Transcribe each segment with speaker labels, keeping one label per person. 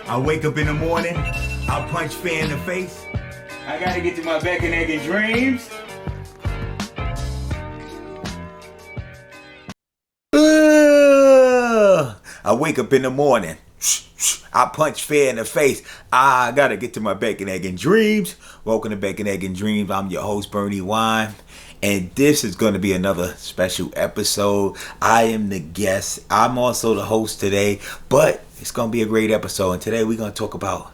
Speaker 1: I wake up in the morning, I punch fear in the face. I gotta get to my back and egg and dreams. I wake up in the morning, I punch fear in the face. I gotta get to my bacon, egg, and dreams. Welcome to Bacon, Egg, and Dreams. I'm your host, Bernie Wine. And this is going to be another special episode. I am the guest. I'm also the host today. But it's going to be a great episode. And today we're going to talk about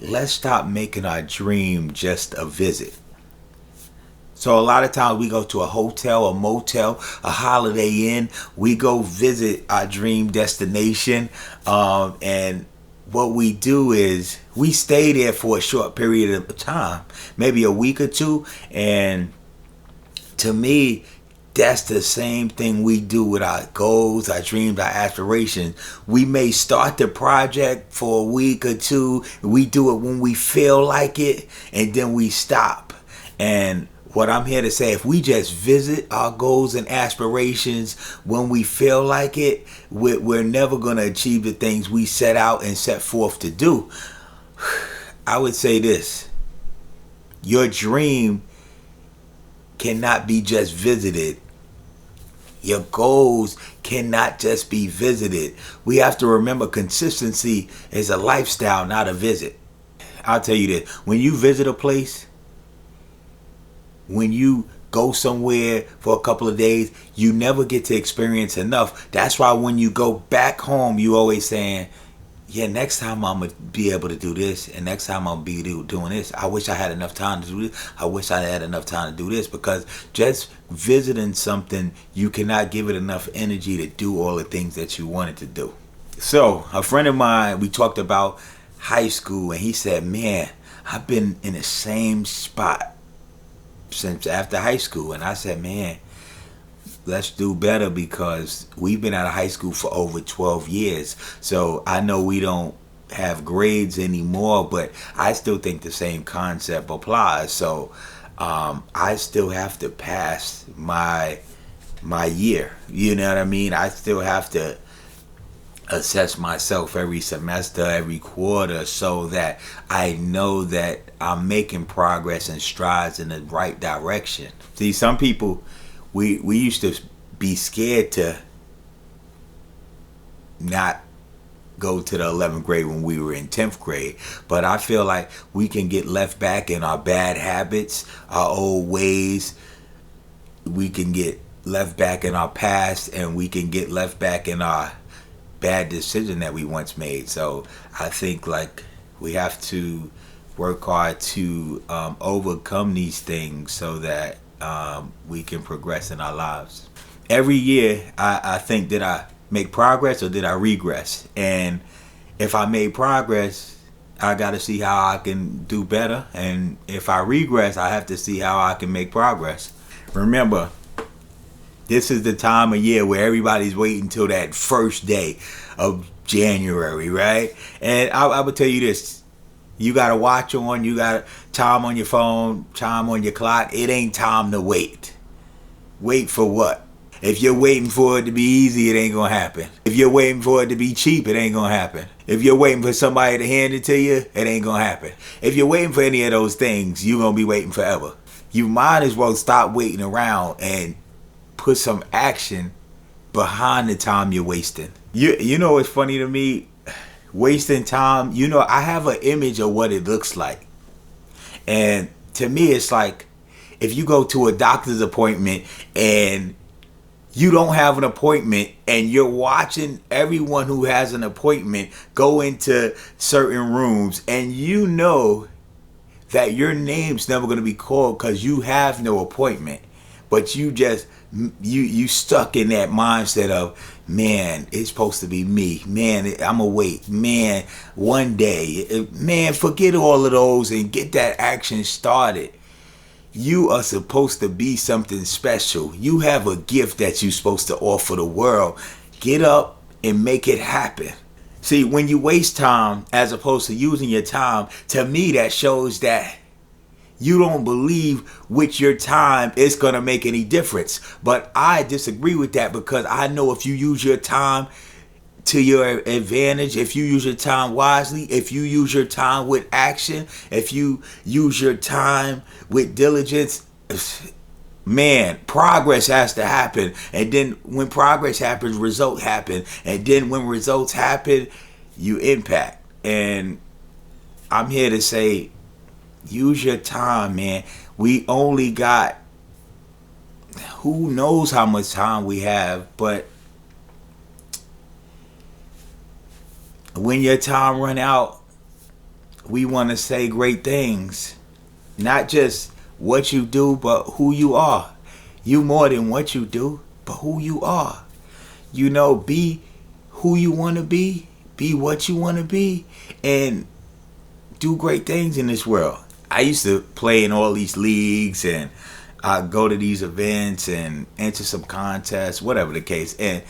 Speaker 1: let's stop making our dream just a visit. So a lot of times we go to a hotel, a motel, a Holiday Inn. We go visit our dream destination. And what we do is we stay there for a short period of time, maybe a week or two. And to me, that's the same thing we do with our goals, our dreams, our aspirations. We may start the project for a week or two. We do it when we feel like it, and then we stop. And what I'm here to say, if we just visit our goals and aspirations when we feel like it, we're never going to achieve the things we set out and set forth to do. I would say this: your dream cannot be just visited. Your goals cannot just be visited. We have to remember consistency is a lifestyle, not a visit. I'll tell you this: when you visit a place, when you go somewhere for a couple of days, you never get to experience enough. That's why when you go back home, you always saying, yeah, next time I'm going to be able to do this, and next time I'll be doing this. I wish I had enough time to do this. I wish I had enough time to do this. Because just visiting something, you cannot give it enough energy to do all the things that you wanted to do. So a friend of mine, we talked about high school, and he said, man, I've been in the same spot since after high school. And I said, man, let's do better, because we've been out of high school for over 12 years. So I know we don't have grades anymore, but I still think the same concept applies. So I still have to pass my year. You know what I mean? I still have to assess myself every semester, every quarter, so that I know that I'm making progress and strides in the right direction. See, some people, we used to be scared to not go to the 11th grade when we were in 10th grade. But I feel like we can get left back in our bad habits, our old ways. We can get left back in our past, and we can get left back in our bad decision that we once made. So I think like we have to work hard to overcome these things so that we can progress in our lives. Every year I think, did I make progress or did I regress? And if I made progress, I got to see how I can do better. And if I regress, I have to see how I can make progress. Remember, this is the time of year where everybody's waiting till that first day of January, right? And I would tell you this: you got a watch on, you got time on your phone, time on your clock. It ain't time to wait. Wait for what? If you're waiting for it to be easy, it ain't gonna happen. If you're waiting for it to be cheap, it ain't gonna happen. If you're waiting for somebody to hand it to you, it ain't gonna happen. If you're waiting for any of those things, you're gonna be waiting forever. You might as well stop waiting around and put some action behind the time you're wasting. You know what's funny to me? Wasting time, I have an image of what it looks like. And to me, it's like if you go to a doctor's appointment and you don't have an appointment, and you're watching everyone who has an appointment go into certain rooms, and you know that your name's never going to be called because you have no appointment. But you just you stuck in that mindset of, man, it's supposed to be me. Man, I'm gonna wait. Man, one day. Man, forget all of those and get that action started. You are supposed to be something special. You have a gift that you're supposed to offer the world. Get up and make it happen. See, when you waste time as opposed to using your time, to me that shows that you don't believe with your time it's going to make any difference. But I disagree with that, because I know if you use your time to your advantage, if you use your time wisely, if you use your time with action, if you use your time with diligence, man, progress has to happen. And then when progress happens, results happen. And then when results happen, you impact. And I'm here to say, use your time, man. We only got, who knows how much time we have, but when your time run out, we want to say great things. Not just what you do, but who you are. You more than what you do, but who you are. You know, be who you want to be what you want to be, and do great things in this world. I used to play in all these leagues, and I go to these events and enter some contests, whatever the case. And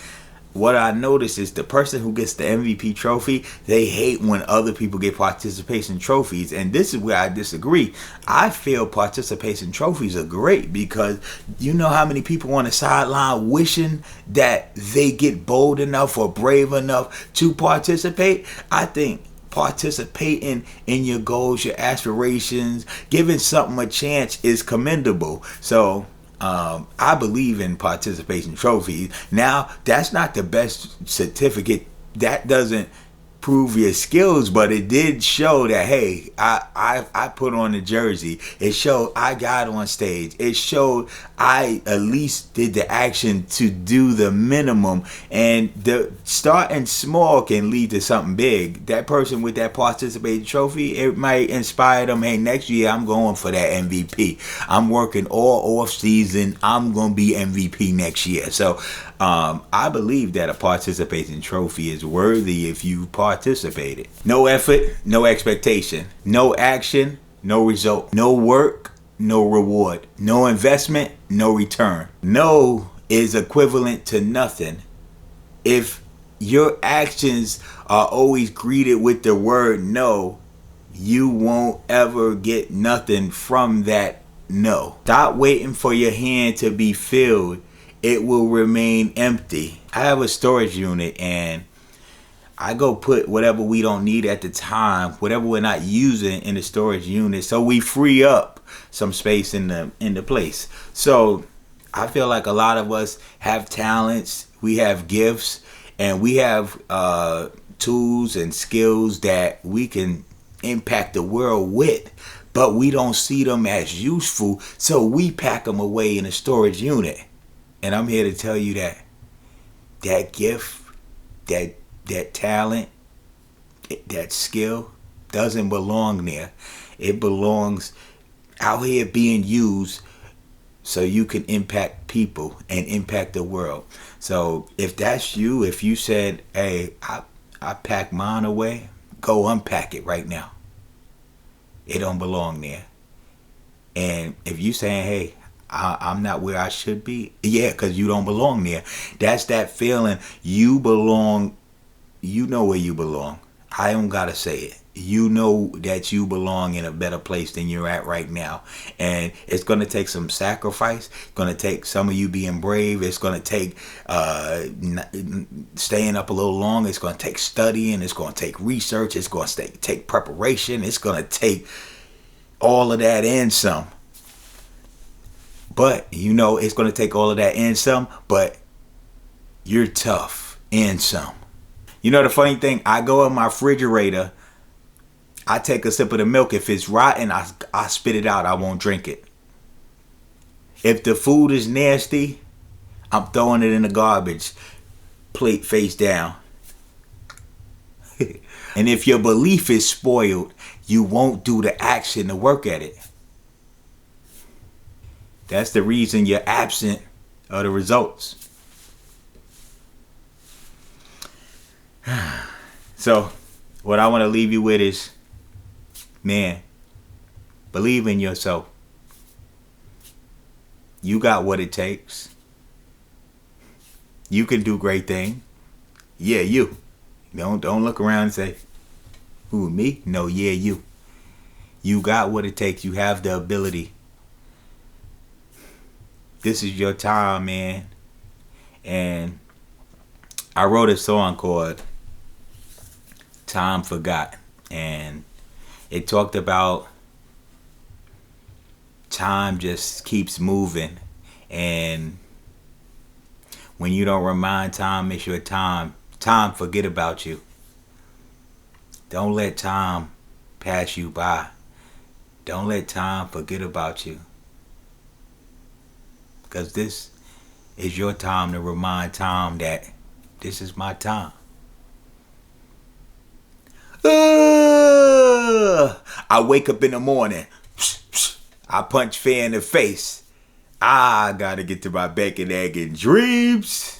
Speaker 1: what I noticed is the person who gets the MVP trophy, they hate when other people get participation trophies. And this is where I disagree. I feel participation trophies are great because you know how many people on the sideline wishing that they get bold enough or brave enough to participate. I think participating in your goals, your aspirations, giving something a chance is commendable. So I believe in participation trophies. Now, that's not the best certificate. That doesn't prove your skills, but it did show that, hey, I put on the jersey. It showed I got on stage. It showed I at least did the action to do the minimum. And the starting small can lead to something big. That person with that participating trophy, it might inspire them, hey, next year I'm going for that MVP. I'm working all off season. I'm going to be MVP next year. So I believe that a participation trophy is worthy if you participated. No effort, no expectation. No action, no result. No work, no reward. No investment, no return. No is equivalent to nothing. If your actions are always greeted with the word no, you won't ever get nothing from that no. Stop waiting for your hand to be filled. It will remain empty. I have a storage unit, and I go put whatever we don't need at the time, whatever we're not using, in the storage unit, so we free up some space in the place. So I feel like a lot of us have talents, we have gifts, and we have tools and skills that we can impact the world with, but we don't see them as useful, so we pack them away in a storage unit. And I'm here to tell you that gift, that talent, that skill doesn't belong there. It belongs out here being used so you can impact people and impact the world. So if that's you, if you said, hey, I pack mine away, go unpack it right now. It don't belong there. And if you saying, hey, I'm not where I should be. Yeah, because you don't belong there. That's that feeling. You belong. You know where you belong. I don't got to say it. You know that you belong in a better place than you're at right now. And it's going to take some sacrifice. It's going to take some of you being brave. It's going to take staying up a little longer. It's going to take studying. It's going to take research. It's going to take preparation. It's going to take all of that and some. But, you know, it's going to take all of that and some, but you're tough and some. You know the funny thing, I go in my refrigerator, I take a sip of the milk. If it's rotten, I spit it out. I won't drink it. If the food is nasty, I'm throwing it in the garbage, plate face down. And if your belief is spoiled, you won't do the action to work at it. That's the reason you're absent of the results. So, what I want to leave you with is, man, believe in yourself. You got what it takes. You can do great things. Yeah, you. Don't look around and say, who, me? No, yeah, you. You got what it takes. You have the ability. This is your time, man. And I wrote a song called Time Forgot. And it talked about time just keeps moving. And when you don't remind time it's your time, time forget about you. Don't let time pass you by. Don't let time forget about you. Because this is your time to remind time that this is my time. I wake up in the morning. I punch fear in the face. I gotta get to my bacon, egg, and dreams.